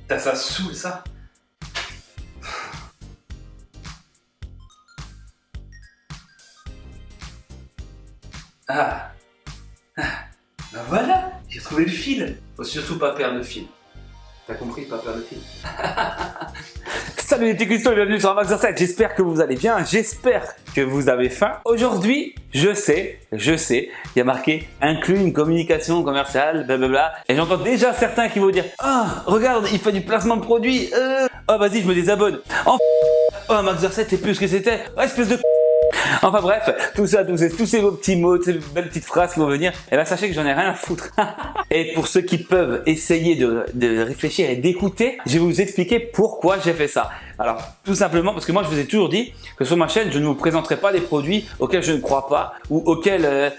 Putain, ça saoule ça. Ah. Ben voilà, j'ai trouvé le fil. Faut surtout pas perdre le fil. T'as compris, pas perdre le fil. Salut les petits cuistots et bienvenue sur Max Versailles. J'espère que vous allez bien, j'espère que vous avez faim. Aujourd'hui, je sais, il y a marqué inclut une communication commerciale, blablabla. Et j'entends déjà certains qui vont dire ah, regarde, il fait du placement de produits. Oh, vas-y, je me désabonne. Oh, Max Versailles, c'est plus ce que c'était. Oh, espèce de. Enfin bref, tout ça, tous ces beaux petits mots, ces belles petites phrases qui vont venir, et ben sachez que j'en ai rien à foutre. Et pour ceux qui peuvent essayer de réfléchir et d'écouter, je vais vous expliquer pourquoi j'ai fait ça. Alors tout simplement parce que moi je vous ai toujours dit que sur ma chaîne je ne vous présenterai pas des produits auxquels je ne crois pas ou auxquels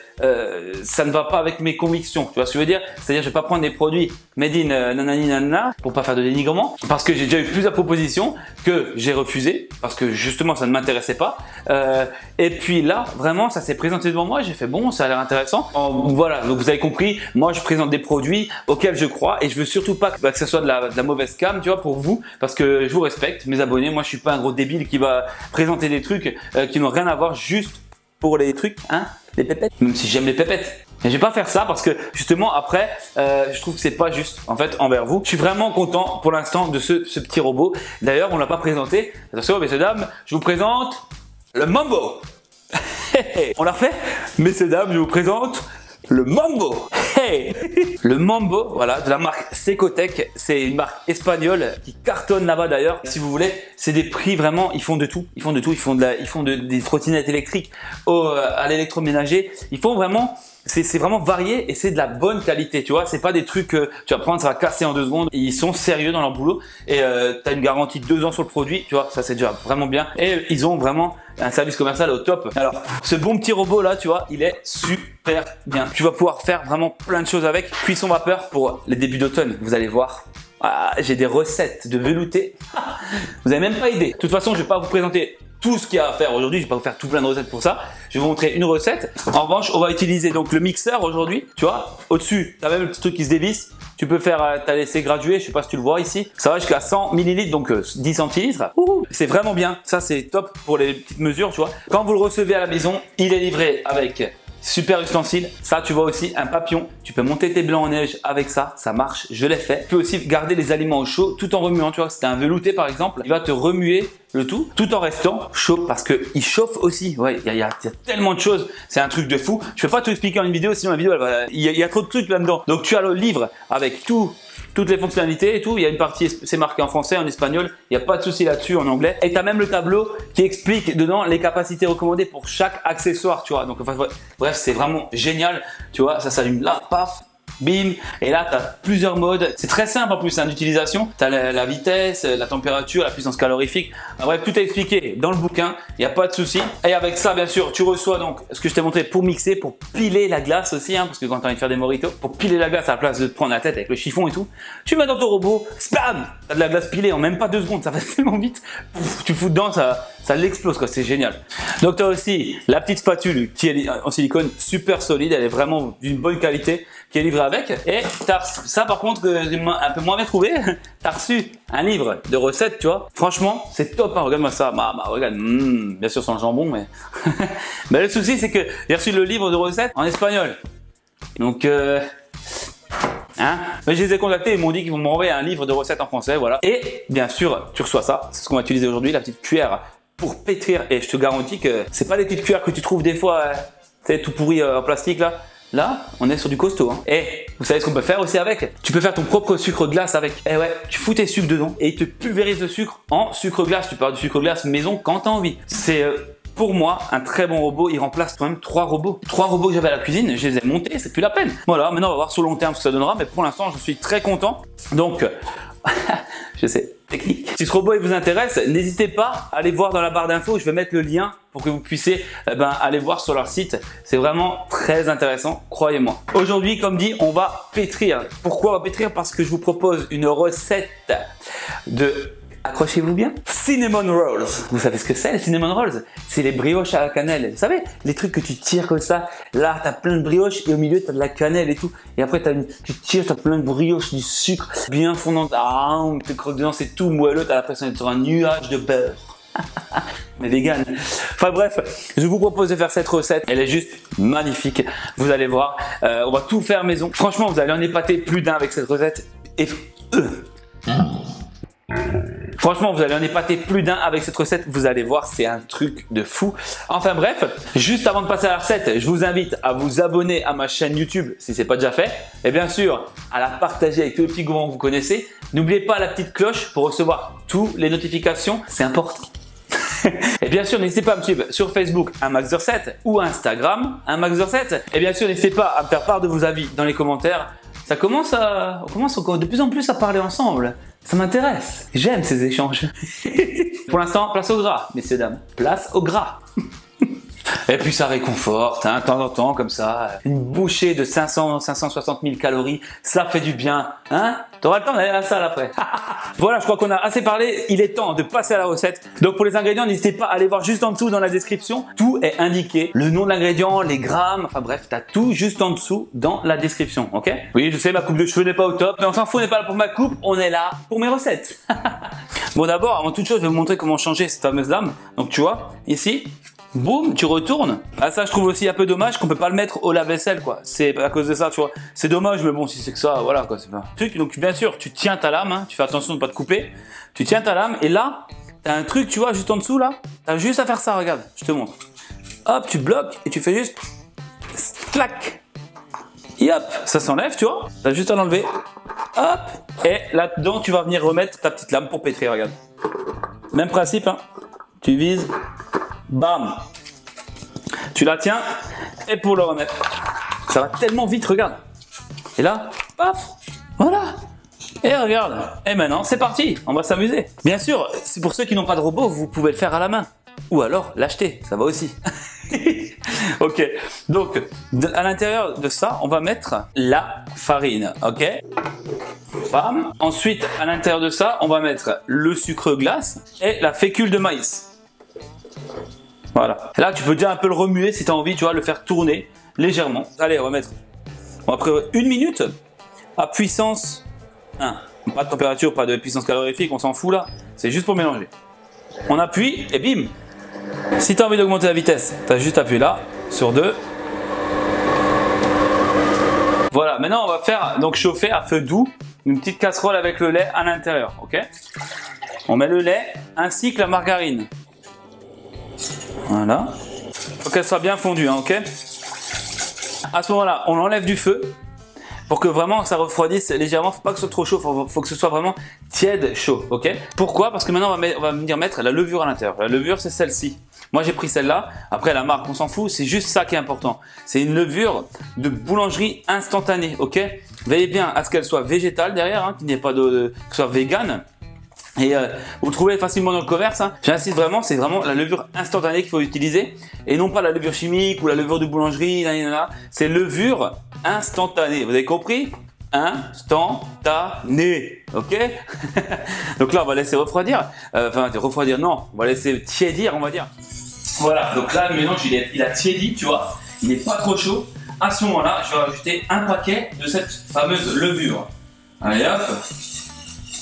ça ne va pas avec mes convictions. Tu vois ce que je veux dire? C'est-à-dire je vais pas prendre des produits made in nanani nanana pour pas faire de dénigrement, parce que j'ai déjà eu plusieurs propositions que j'ai refusées parce que justement ça ne m'intéressait pas. Et puis là vraiment ça s'est présenté devant moi, j'ai fait bon, ça a l'air intéressant. Voilà, donc vous avez compris, moi je présente des produits auxquels je crois et je veux surtout pas que ce soit de la mauvaise cam, tu vois, pour vous, parce que je vous respecte mes abonnés. Moi je suis pas un gros débile qui va présenter des trucs qui n'ont rien à voir juste pour les trucs, hein, les pépettes, même si j'aime les pépettes. Mais je vais pas faire ça parce que justement après je trouve que c'est pas juste en fait envers vous. Je suis vraiment content pour l'instant de ce petit robot. D'ailleurs on l'a pas présenté. Attention messieurs dames, je vous présente le Mambo. On l'a refait? Messieurs dames, je vous présente le Mambo. Hey, le Mambo, voilà, de la marque Secotec. C'est une marque espagnole qui cartonne là-bas d'ailleurs. Si vous voulez, c'est des prix vraiment, ils font de tout. Ils font de tout. Ils font des trottinettes électriques à l'électroménager. Ils font vraiment. C'est vraiment varié et c'est de la bonne qualité, tu vois. C'est pas des trucs que tu vas prendre, ça va casser en 2 secondes. Ils sont sérieux dans leur boulot et tu as une garantie de 2 ans sur le produit, tu vois. Ça c'est déjà vraiment bien et ils ont vraiment un service commercial au top. Alors, ce bon petit robot là, tu vois, il est super bien. Tu vas pouvoir faire vraiment plein de choses avec. Cuisson vapeur pour les débuts d'automne, vous allez voir. Ah, j'ai des recettes de velouté. Vous avez même pas idée. De toute façon, je vais pas vous présenter tout ce qu'il y a à faire aujourd'hui, je vais pas vous faire tout plein de recettes pour ça. Je vais vous montrer une recette. En revanche, on va utiliser donc le mixeur aujourd'hui. Tu vois, au-dessus, tu as même le petit truc qui se dévisse. Tu peux faire, t'as laissé graduer, je sais pas si tu le vois ici. Ça va jusqu'à 100 ml, donc 10 centilitres. C'est vraiment bien. Ça, c'est top pour les petites mesures, tu vois. Quand vous le recevez à la maison, il est livré avec super ustensile. Ça, tu vois aussi un papillon. Tu peux monter tes blancs en neige avec ça. Ça marche. Je l'ai fait. Tu peux aussi garder les aliments au chaud tout en remuant. Tu vois, si t'as un velouté par exemple, il va te remuer le tout en restant chaud parce que il chauffe aussi. Ouais, il y a tellement de choses. C'est un truc de fou. Je peux pas tout expliquer en une vidéo, sinon la vidéo, il y a trop de trucs là-dedans. Donc tu as le livre avec toutes les fonctionnalités et tout. Il y a une partie, c'est marqué en français, en espagnol. Il n'y a pas de souci là-dessus en anglais. Et tu as même le tableau qui explique dedans les capacités recommandées pour chaque accessoire, tu vois. Donc, enfin, bref, c'est vraiment génial. Tu vois, ça s'allume là, paf, bim. Et là, tu as plusieurs modes. C'est très simple en plus, hein, d'utilisation. Tu as la vitesse, la température, la puissance calorifique. Bref, tout est expliqué dans le bouquin. Il n'y a pas de souci. Et avec ça, bien sûr, tu reçois donc ce que je t'ai montré pour mixer, pour piler la glace aussi, hein, parce que quand tu as envie de faire des mojitos, pour piler la glace à la place de te prendre la tête avec le chiffon et tout, tu mets dans ton robot, spam, tu as de la glace pilée en même pas 2 secondes. Ça va tellement vite. Pouf, tu fous dedans, ça l'explose, quoi. C'est génial. Donc, tu as aussi la petite spatule qui est en silicone, super solide. Elle est vraiment d'une bonne qualité, qui est livrée avec. Et t'as ça, par contre, j'ai un peu moins bien trouvé. T'as reçu un livre de recettes, tu vois. Franchement, c'est top, hein. Regarde-moi ça. Regarde. Bien sûr, sans le jambon, mais. Mais le souci, c'est que j'ai reçu le livre de recettes en espagnol. Donc, hein? Mais je les ai contactés, ils m'ont dit qu'ils vont m'envoyer un livre de recettes en français, voilà. Et bien sûr, tu reçois ça. C'est ce qu'on va utiliser aujourd'hui, la petite cuillère pour pétrir. Et je te garantis que c'est pas des petites cuillères que tu trouves des fois, tu sais, tout pourri en plastique là. Là, on est sur du costaud, hein. Et vous savez ce qu'on peut faire aussi avec? Tu peux faire ton propre sucre glace avec. Eh ouais, tu fous tes sucres dedans et il te pulvérise le sucre en sucre glace. Tu peux avoir du sucre glace maison quand tu as envie. C'est pour moi un très bon robot. Il remplace quand même 3 robots. 3 robots que j'avais à la cuisine, je les ai montés, c'est plus la peine. Voilà, maintenant on va voir sur le long terme ce que ça donnera, mais pour l'instant je suis très content. Donc, je sais, technique. Si ce robot il vous intéresse, n'hésitez pas à aller voir dans la barre d'infos. Je vais mettre le lien pour que vous puissiez aller voir sur leur site. C'est vraiment très intéressant, croyez-moi. Aujourd'hui, comme dit, on va pétrir. Pourquoi on va pétrir? Parce que je vous propose une recette de accrochez-vous bien. Cinnamon rolls. Vous savez ce que c'est les cinnamon rolls? C'est les brioches à la cannelle. Vous savez, les trucs que tu tires comme ça. Là, tu as plein de brioches et au milieu, tu as de la cannelle et tout. Et après, tu tires, tu as plein de brioches, du sucre bien fondant. Ah, on te croque dedans, c'est tout moelleux. Tu as l'impression d'être sur un nuage de beurre. Mais vegan. Enfin bref, je vous propose de faire cette recette. Elle est juste magnifique. Vous allez voir, on va tout faire maison. Franchement, vous allez en épater plus d'un avec cette recette. Et franchement, vous allez en épater plus d'un avec cette recette. Vous allez voir, c'est un truc de fou. Enfin bref, juste avant de passer à la recette, je vous invite à vous abonner à ma chaîne YouTube si ce n'est pas déjà fait. Et bien sûr, à la partager avec tous les petits gourmands que vous connaissez. N'oubliez pas la petite cloche pour recevoir toutes les notifications. C'est important. Et bien sûr, n'hésitez pas à me suivre sur Facebook, unmaxder7 ou Instagram, unmaxder7. Et bien sûr, n'hésitez pas à me faire part de vos avis dans les commentaires. On commence encore de plus en plus à parler ensemble. Ça m'intéresse. J'aime ces échanges. Pour l'instant, place au gras, messieurs, dames. Place au gras. Et puis ça réconforte, hein, de temps en temps, comme ça. Une bouchée de 560 000 calories, ça fait du bien. Hein? T'auras le temps d'aller à la salle après. Voilà, je crois qu'on a assez parlé. Il est temps de passer à la recette. Donc pour les ingrédients, n'hésitez pas à aller voir juste en dessous dans la description. Tout est indiqué. Le nom de l'ingrédient, les grammes, enfin bref, t'as tout juste en dessous dans la description, ok? Oui, je sais, ma coupe de cheveux n'est pas au top, mais on s'en fout, on n'est pas là pour ma coupe, on est là pour mes recettes. Bon, d'abord, avant toute chose, je vais vous montrer comment changer cette fameuse lame. Donc tu vois, ici, boum, tu retournes. Ah, ça, je trouve aussi un peu dommage qu'on peut pas le mettre au lave-vaisselle, quoi. C'est à cause de ça, tu vois. C'est dommage, mais bon, si c'est que ça, voilà, quoi. C'est pas un truc. Donc, bien sûr, tu tiens ta lame, hein, tu fais attention de pas te couper. Tu tiens ta lame, et là, t'as un truc, tu vois, juste en dessous, là. T'as juste à faire ça, regarde, je te montre. Hop, tu bloques, et tu fais juste, clac. Et hop, ça s'enlève, tu vois. T'as juste à l'enlever. Hop, et là-dedans, tu vas venir remettre ta petite lame pour pétrir, regarde. Même principe, hein. Tu vises. Bam, tu la tiens et pour le remettre, ça va tellement vite, regarde. Et là, paf, voilà. Et regarde. Et maintenant, c'est parti. On va s'amuser. Bien sûr, c'est pour ceux qui n'ont pas de robot, vous pouvez le faire à la main ou alors l'acheter. Ça va aussi. Ok. Donc, à l'intérieur de ça, on va mettre la farine. Ok. Bam. Ensuite, à l'intérieur de ça, on va mettre le sucre glace et la fécule de maïs. Voilà. Là, tu peux déjà un peu le remuer si tu as envie, tu vois, le faire tourner légèrement. Allez, on va prévoir 1 minute à puissance 1. Pas de température, pas de puissance calorifique, on s'en fout là. C'est juste pour mélanger. On appuie et bim. Si tu as envie d'augmenter la vitesse, tu as juste appuyé là, sur 2. Voilà, maintenant on va faire donc chauffer à feu doux une petite casserole avec le lait à l'intérieur, ok? On met le lait ainsi que la margarine. Voilà. Faut qu'elle soit bien fondue, hein, ok? À ce moment-là, on enlève du feu pour que vraiment ça refroidisse légèrement. Faut pas que ce soit trop chaud, faut que ce soit vraiment tiède, chaud, ok? Pourquoi? Parce que maintenant on va venir mettre la levure à l'intérieur. La levure, c'est celle-ci. Moi j'ai pris celle-là. Après la marque, on s'en fout. C'est juste ça qui est important. C'est une levure de boulangerie instantanée, ok? Veillez bien à ce qu'elle soit végétale derrière, hein, qu'il n'y ait pas que ce soit vegan. Et vous trouvez facilement dans le commerce, hein. J'insiste vraiment, c'est vraiment la levure instantanée qu'il faut utiliser et non pas la levure chimique ou la levure de boulangerie, c'est levure instantanée, vous avez compris? Instantanée, ok? Donc là on va laisser refroidir, enfin refroidir non, on va laisser tiédir on va dire. Voilà, donc là le mélange il a tiédi, tu vois, il n'est pas trop chaud. À ce moment-là, je vais rajouter un paquet de cette fameuse levure. Allez hop.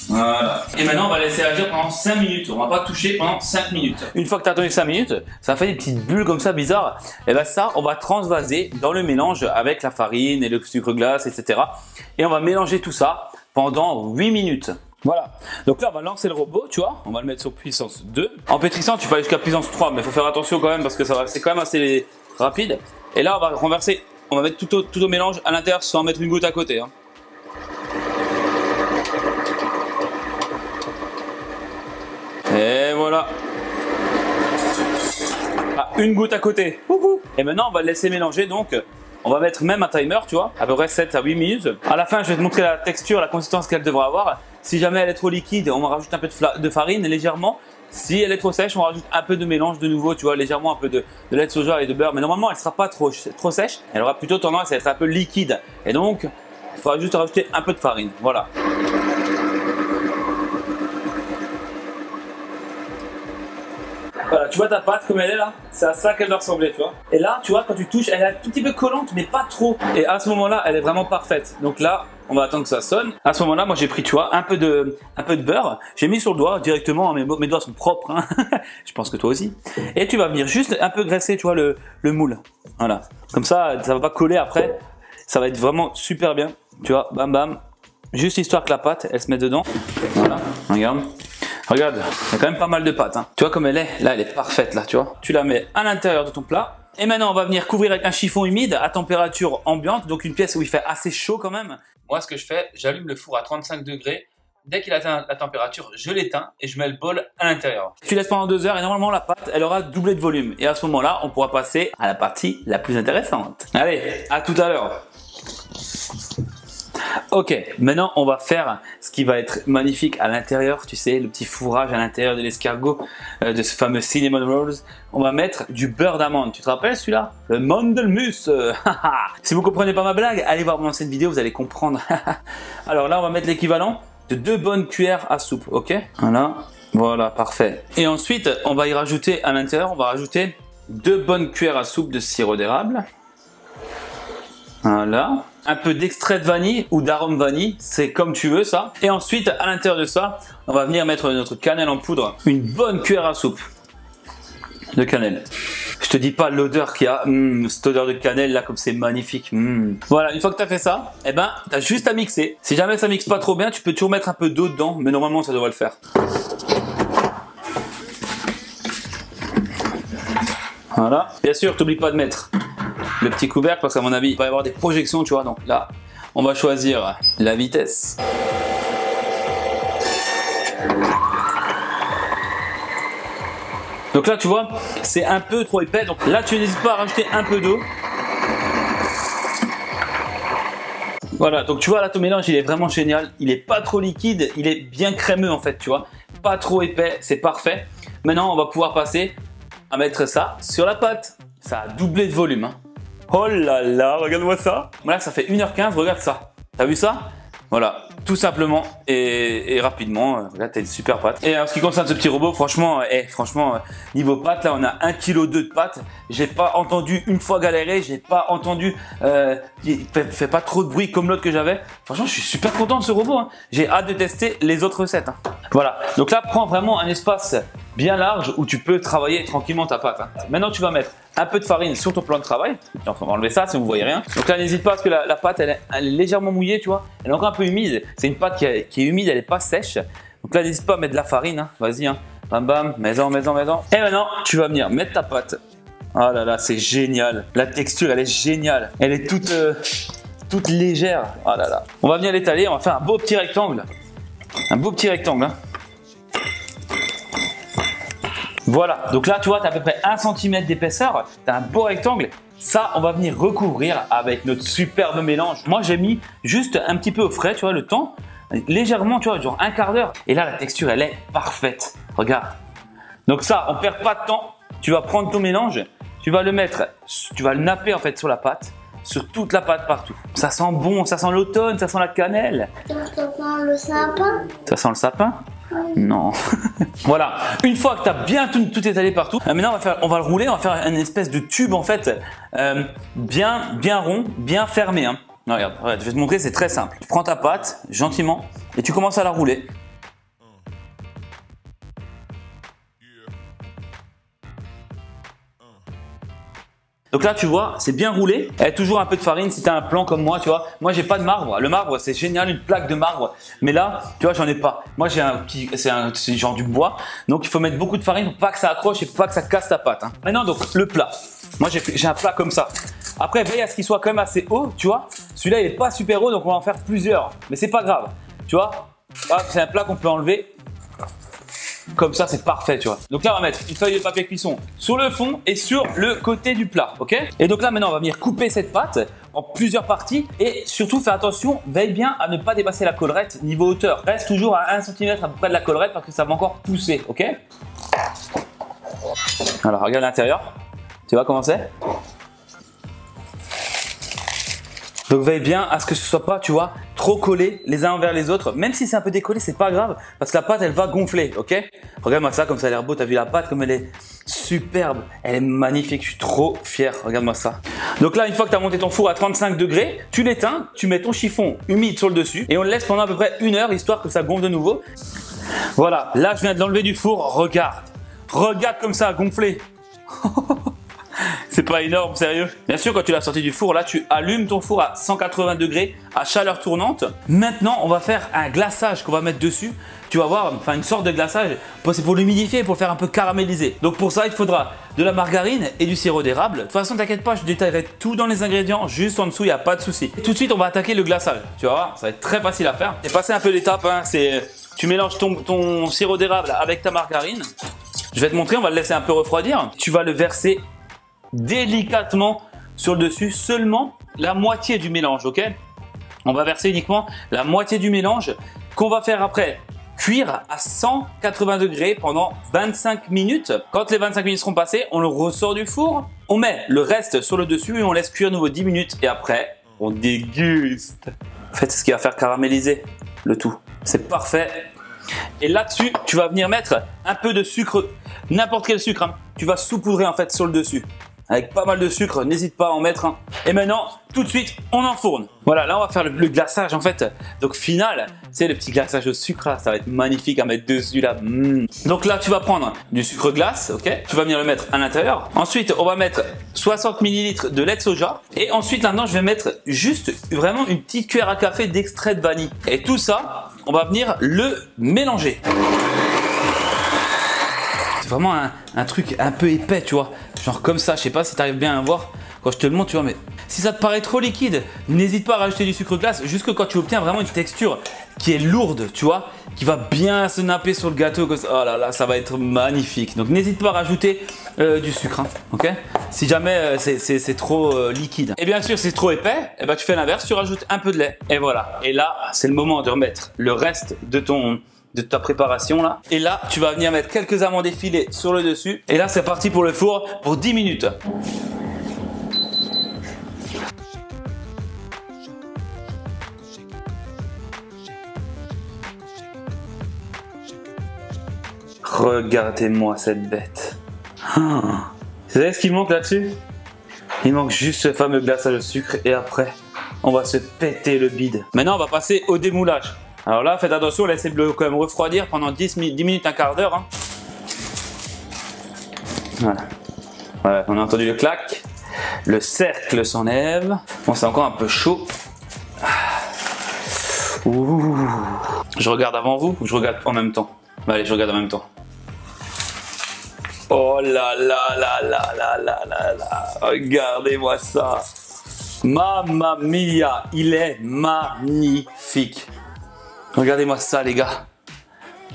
Voilà. Et maintenant on va laisser agir pendant 5 minutes. On va pas toucher pendant 5 minutes. Une fois que tu as attendu 5 minutes, ça fait des petites bulles comme ça bizarres. Et bien ça, on va transvaser dans le mélange avec la farine et le sucre glace, etc. Et on va mélanger tout ça pendant 8 minutes. Voilà. Donc là on va lancer le robot, tu vois. On va le mettre sur puissance 2. En pétrissant, tu peux aller jusqu'à puissance 3, mais il faut faire attention quand même parce que c'est quand même assez rapide. Et là on va renverser, on va mettre tout au mélange à l'intérieur sans mettre une goutte à côté, hein. Et voilà. Ah, une goutte à côté. Et maintenant, on va le laisser mélanger. Donc, on va mettre même un timer, tu vois, à peu près 7 à 8 minutes. À la fin, je vais te montrer la texture, la consistance qu'elle devra avoir. Si jamais elle est trop liquide, on va rajouter un peu de farine légèrement. Si elle est trop sèche, on rajoute un peu de mélange de nouveau, tu vois, légèrement un peu de lait de soja et de beurre. Mais normalement, elle ne sera pas trop sèche. Elle aura plutôt tendance à être un peu liquide. Et donc, il faudra juste rajouter un peu de farine. Voilà. Voilà, tu vois ta pâte comme elle est là, c'est à ça qu'elle doit ressembler, tu vois. Et là, tu vois, quand tu touches, elle est un tout petit peu collante, mais pas trop. Et à ce moment-là, elle est vraiment parfaite. Donc là, on va attendre que ça sonne. À ce moment-là, moi j'ai pris, tu vois, un peu de beurre. J'ai mis sur le doigt directement. Mes doigts sont propres. Hein. Je pense que toi aussi. Et tu vas venir juste un peu graisser, tu vois, le moule. Voilà. Comme ça va pas coller après. Ça va être vraiment super bien. Tu vois, bam bam. Juste histoire que la pâte, elle se mette dedans. Voilà. Regarde. Regarde, il y a quand même pas mal de pâte. Hein. Tu vois comme elle est? Là, elle est parfaite, là, tu vois. Tu la mets à l'intérieur de ton plat. Et maintenant, on va venir couvrir avec un chiffon humide à température ambiante. Donc, une pièce où il fait assez chaud quand même. Moi, ce que je fais, j'allume le four à 35 degrés. Dès qu'il atteint la température, je l'éteins et je mets le bol à l'intérieur. Tu laisses pendant 2 heures et normalement, la pâte, elle aura doublé de volume. Et à ce moment-là, on pourra passer à la partie la plus intéressante. Allez, à tout à l'heure. Ok, maintenant on va faire ce qui va être magnifique à l'intérieur, tu sais, le petit fourrage à l'intérieur de l'escargot, de ce fameux cinnamon rolls. On va mettre du beurre d'amande, tu te rappelles celui-là? Le Mandelmus. Si vous comprenez pas ma blague, allez voir mon ancienne vidéo, vous allez comprendre. Alors là on va mettre l'équivalent de 2 bonnes cuillères à soupe, ok? Voilà, parfait. Et ensuite on va y rajouter à l'intérieur, on va rajouter 2 bonnes cuillères à soupe de sirop d'érable. Voilà. Un peu d'extrait de vanille ou d'arôme vanille, c'est comme tu veux ça. Et ensuite, à l'intérieur de ça, on va venir mettre notre cannelle en poudre. Une bonne cuillère à soupe de cannelle. Je te dis pas l'odeur qu'il y a, cette odeur de cannelle là, comme c'est magnifique. Voilà, une fois que tu as fait ça, eh ben, tu as juste à mixer. Si jamais ça mixe pas trop bien, tu peux toujours mettre un peu d'eau dedans, mais normalement ça devrait le faire. Voilà. Bien sûr, t'oublies pas de mettre le petit couvercle parce qu'à mon avis il va y avoir des projections, tu vois. Donc là on va choisir la vitesse. Donc là tu vois c'est un peu trop épais, donc là tu n'hésites pas à rajouter un peu d'eau. Voilà, donc tu vois là ton mélange il est vraiment génial, il est pas trop liquide, il est bien crémeux en fait, tu vois, pas trop épais, c'est parfait. Maintenant on va pouvoir passer à mettre ça sur la pâte. Ça a doublé de volume, hein. Oh là là, regarde-moi ça. Voilà, ça fait 1h15, regarde ça. T'as vu ça? Voilà, tout simplement et rapidement. Regarde, t'as une super pâte. Et en ce qui concerne ce petit robot, franchement, niveau pâte, là, on a 1,2 kg de pâte. J'ai pas entendu une fois galérer, j'ai pas entendu, il fait pas trop de bruit comme l'autre que j'avais. Franchement, je suis super content de ce robot, hein. J'ai hâte de tester les autres recettes, hein. Voilà, donc là, prends vraiment un espace bien large où tu peux travailler tranquillement ta pâte, hein. Maintenant, tu vas mettre un peu de farine sur ton plan de travail. Donc, on va enlever ça si vous ne voyez rien. Donc là, n'hésite pas parce que la pâte, elle est légèrement mouillée, tu vois. Elle est encore un peu humide. C'est une pâte qui est humide, elle n'est pas sèche. Donc là, n'hésite pas à mettre de la farine, hein. Vas-y, hein. Bam bam, mets-en. Et maintenant, tu vas venir mettre ta pâte. Oh là là, c'est génial. La texture, elle est géniale. Elle est toute légère. Oh là là. On va venir l'étaler. On va faire un beau petit rectangle. Un beau petit rectangle, hein. Voilà, donc là tu vois, tu as à peu près 1 cm d'épaisseur, tu as un beau rectangle. Ça, on va venir recouvrir avec notre superbe mélange. Moi, j'ai mis juste un petit peu au frais, tu vois, le temps, légèrement, tu vois, genre un quart d'heure. Et là, la texture, elle est parfaite. Regarde. Donc ça, on perd pas de temps. Tu vas prendre ton mélange, tu vas le mettre, tu vas le napper en fait sur la pâte, sur toute la pâte partout. Ça sent bon, ça sent l'automne, ça sent la cannelle. Ça sent le sapin. Ça sent le sapin? Non. Voilà, une fois que tu as bien tout étalé partout, maintenant on va le rouler, on va faire une espèce de tube en fait, bien rond, bien fermé, hein. Non, regarde, je vais te montrer, c'est très simple. Tu prends ta pâte gentiment et tu commences à la rouler. Donc là, tu vois, c'est bien roulé. Il y a toujours un peu de farine si tu as un plan comme moi, tu vois. Moi, j'ai pas de marbre. Le marbre, c'est génial, une plaque de marbre. Mais là, tu vois, j'en ai pas. Moi, c'est genre du bois. Donc, il faut mettre beaucoup de farine pour pas que ça accroche et pour pas que ça casse ta pâte, hein. Maintenant, donc, le plat. Moi, j'ai un plat comme ça. Après, veille à ce qu'il soit quand même assez haut, tu vois. Celui-là, il est pas super haut, donc on va en faire plusieurs. Mais c'est pas grave, tu vois. C'est un plat qu'on peut enlever. Comme ça, c'est parfait, tu vois. Donc là, on va mettre une feuille de papier cuisson sur le fond et sur le côté du plat, ok? Et donc là, maintenant, on va venir couper cette pâte en plusieurs parties et surtout, fais attention, veille bien à ne pas dépasser la collerette niveau hauteur. Reste toujours à 1 cm à peu près de la collerette parce que ça va encore pousser, ok? Alors, regarde l'intérieur. Tu vois comment c'est? Donc veille bien à ce que ce soit pas, tu vois, trop collé les uns envers les autres. Même si c'est un peu décollé, c'est pas grave parce que la pâte elle va gonfler, ok? Regarde-moi ça, comme ça a l'air beau. T'as vu la pâte comme elle est superbe, elle est magnifique. Je suis trop fier. Regarde-moi ça. Donc là, une fois que tu as monté ton four à 35 degrés, tu l'éteins, tu mets ton chiffon humide sur le dessus et on le laisse pendant à peu près 1 heure histoire que ça gonfle de nouveau. Voilà, là je viens de l'enlever du four. Regarde comme ça a gonflé. C'est pas énorme, sérieux. Bien sûr, quand tu l'as sorti du four, là, tu allumes ton four à 180 degrés à chaleur tournante. Maintenant, on va faire un glaçage qu'on va mettre dessus. Tu vas voir, enfin une sorte de glaçage. C'est pour l'humidifier, pour faire un peu caraméliser. Donc pour ça, il te faudra de la margarine et du sirop d'érable. De toute façon, t'inquiète pas, je détaillerai tout dans les ingrédients. Juste en dessous, il n'y a pas de souci. Tout de suite, on va attaquer le glaçage. Tu vas voir, ça va être très facile à faire. Et passer un peu l'étape, hein, tu mélanges ton sirop d'érable avec ta margarine. Je vais te montrer, on va le laisser un peu refroidir. Tu vas le verser délicatement sur le dessus, seulement la moitié du mélange, ok? On va verser uniquement la moitié du mélange qu'on va faire après cuire à 180 degrés pendant 25 minutes. Quand les 25 minutes seront passées, on le ressort du four, on met le reste sur le dessus et on laisse cuire à nouveau 10 minutes et après, on déguste. En fait, c'est ce qui va faire caraméliser le tout. C'est parfait. Et là-dessus, tu vas venir mettre un peu de sucre, n'importe quel sucre, hein. Tu vas saupoudrer en fait sur le dessus. Avec pas mal de sucre, n'hésite pas à en mettre un. Et maintenant, tout de suite, on enfourne. Voilà, là on va faire le glaçage en fait. Donc final, c'est le petit glaçage au sucre là, ça va être magnifique à mettre dessus là. Donc là, tu vas prendre du sucre glace, ok? Tu vas venir le mettre à l'intérieur. Ensuite, on va mettre 60 ml de lait de soja. Et ensuite, maintenant, je vais mettre juste vraiment une petite cuillère à café d'extrait de vanille. Et tout ça, on va venir le mélanger. C'est vraiment un truc un peu épais, tu vois. Genre comme ça, je sais pas si tu arrives bien à voir quand je te le montre, tu vois, mais si ça te paraît trop liquide, n'hésite pas à rajouter du sucre glace jusque quand tu obtiens vraiment une texture qui est lourde, tu vois, qui va bien se napper sur le gâteau. Oh là là, ça va être magnifique. Donc n'hésite pas à rajouter du sucre, hein, ok? Si jamais c'est trop liquide. Et bien sûr, si c'est trop épais, eh ben, tu fais l'inverse, tu rajoutes un peu de lait. Et voilà. Et là, c'est le moment de remettre le reste de ta préparation là. Et là, tu vas venir mettre quelques amandes effilées sur le dessus. Et là, c'est parti pour le four pour 10 minutes. Regardez-moi cette bête. Vous savez ce qu'il manque là-dessus? Il manque juste ce fameux glaçage au sucre et après, on va se péter le bide. Maintenant, on va passer au démoulage. Alors là, faites attention, laissez-le quand même refroidir pendant 10 minutes, un quart d'heure. Hein. Voilà. Voilà, on a entendu le clac. Le cercle s'enlève. Bon, c'est encore un peu chaud. Ouh. Je regarde avant vous ou je regarde en même temps? Allez, je regarde en même temps. Oh là là là là là là là là. Regardez-moi ça. Mamma mia, il est magnifique. Regardez-moi ça les gars.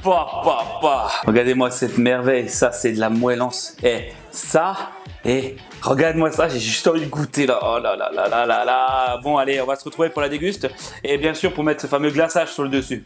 Regardez-moi cette merveille. Ça c'est de la moellance. Et ça, et regarde-moi ça. J'ai juste envie de goûter là. Oh là là là là là là. Bon allez, on va se retrouver pour la déguste. Et bien sûr pour mettre ce fameux glaçage sur le dessus.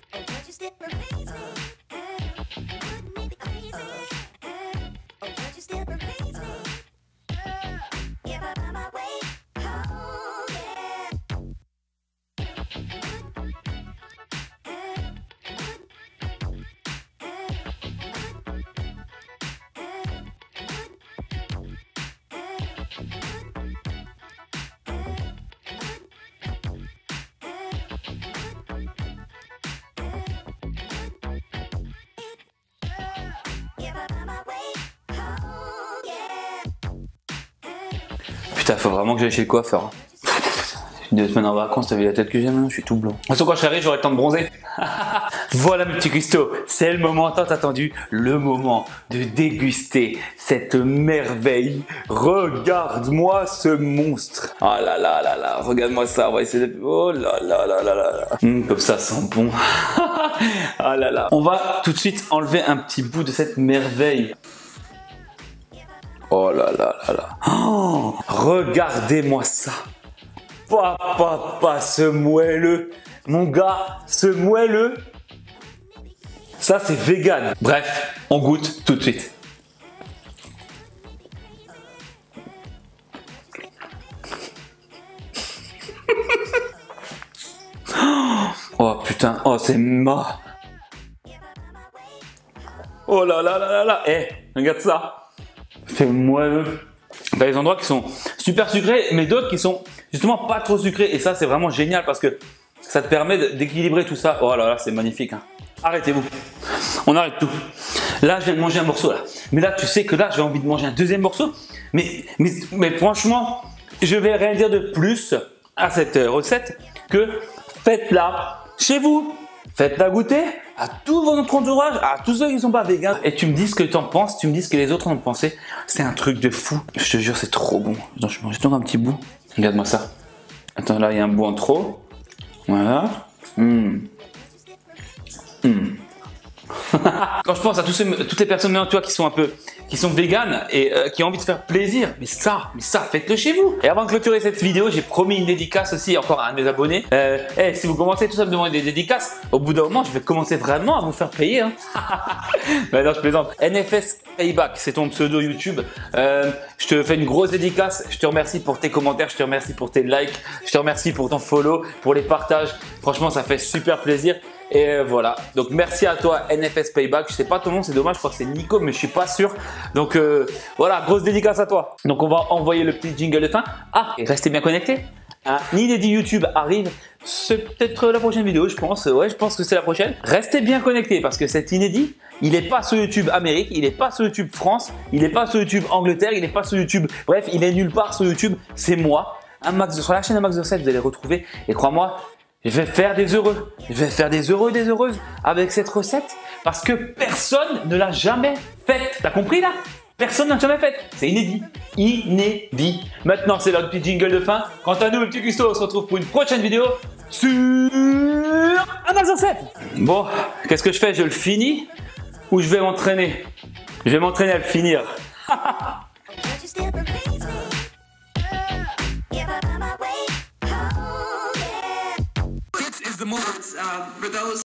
Putain, faut vraiment que j'aille chez le coiffeur. 2 semaines en vacances, t'as vu la tête que j'ai maintenant, je suis tout blanc. De toute façon, quand je serai riche, j'aurai le temps de bronzer. Voilà mes petits cuistots, c'est le moment tant attendu, le moment de déguster cette merveille. Regarde-moi ce monstre. Oh là là là là, regarde-moi ça, on va essayer de... Oh là là là là là. Comme ça sent bon. Ah là là. On va tout de suite enlever un petit bout de cette merveille. Oh là là là là. Oh, regardez-moi ça. Ce moelleux. Mon gars, ce moelleux. Ça, c'est vegan. Bref, on goûte tout de suite. putain, oh c'est mort. Oh là là là là là. Eh, regarde ça. C'est moelleux. T'as des endroits qui sont super sucrés, mais d'autres qui sont justement pas trop sucrés. Et ça, c'est vraiment génial parce que ça te permet d'équilibrer tout ça. Oh là là, c'est magnifique. Hein. Arrêtez-vous. On arrête tout. Là, je viens de manger un morceau là. Mais là, tu sais que là, j'ai envie de manger un deuxième morceau. Mais franchement, je vais rien dire de plus à cette recette que faites-la chez vous. Faites-la goûter à tout votre entourage, à tous ceux qui ne sont pas végans. Et tu me dis ce que tu en penses, tu me dis ce que les autres en ont pensé. C'est un truc de fou. Je te jure, c'est trop bon. Attends, je mange donc un petit bout. Regarde-moi ça. Attends, là, il y a un bout en trop. Voilà. Quand je pense à toutes les personnes maintenant, tu vois, qui sont véganes et qui ont envie de faire plaisir, mais ça, faites-le chez vous. Et avant de clôturer cette vidéo, j'ai promis une dédicace aussi encore à un de mes abonnés. Si vous commencez tout ça à me demander des dédicaces, au bout d'un moment, je vais commencer vraiment à vous faire payer. Hein. Non, je plaisante. NFS Payback, c'est ton pseudo YouTube. Je te fais une grosse dédicace. Je te remercie pour tes commentaires, je te remercie pour tes likes, je te remercie pour ton follow, pour les partages. Franchement, ça fait super plaisir. Et voilà, donc merci à toi NFS Payback, je sais pas ton nom, c'est dommage, je crois que c'est Nico, mais je suis pas sûr. Donc voilà, grosse dédicace à toi. Donc on va envoyer le petit jingle de fin. Ah, et restez bien connectés. Un inédit YouTube arrive, c'est peut-être la prochaine vidéo, je pense. Ouais, je pense que c'est la prochaine. Restez bien connectés parce que cet inédit, il n'est pas sur YouTube Amérique, il n'est pas sur YouTube France, il n'est pas sur YouTube Angleterre, il n'est pas sur YouTube. Bref, il est nulle part sur YouTube, c'est moi. Sur la chaîne Max de Recette, vous allez retrouver. Et crois-moi, je vais faire des heureux. Je vais faire des heureux et des heureuses avec cette recette parce que personne ne l'a jamais faite. T'as compris là? Personne n'a jamais faite. C'est inédit. Inédit. Maintenant, c'est l'heure du petit jingle de fin. Quant à nous, le petit Custo, on se retrouve pour une prochaine vidéo sur Max de Recette. Bon, qu'est-ce que je fais? Je le finis ou je vais m'entraîner? Je vais m'entraîner à le finir. The most for those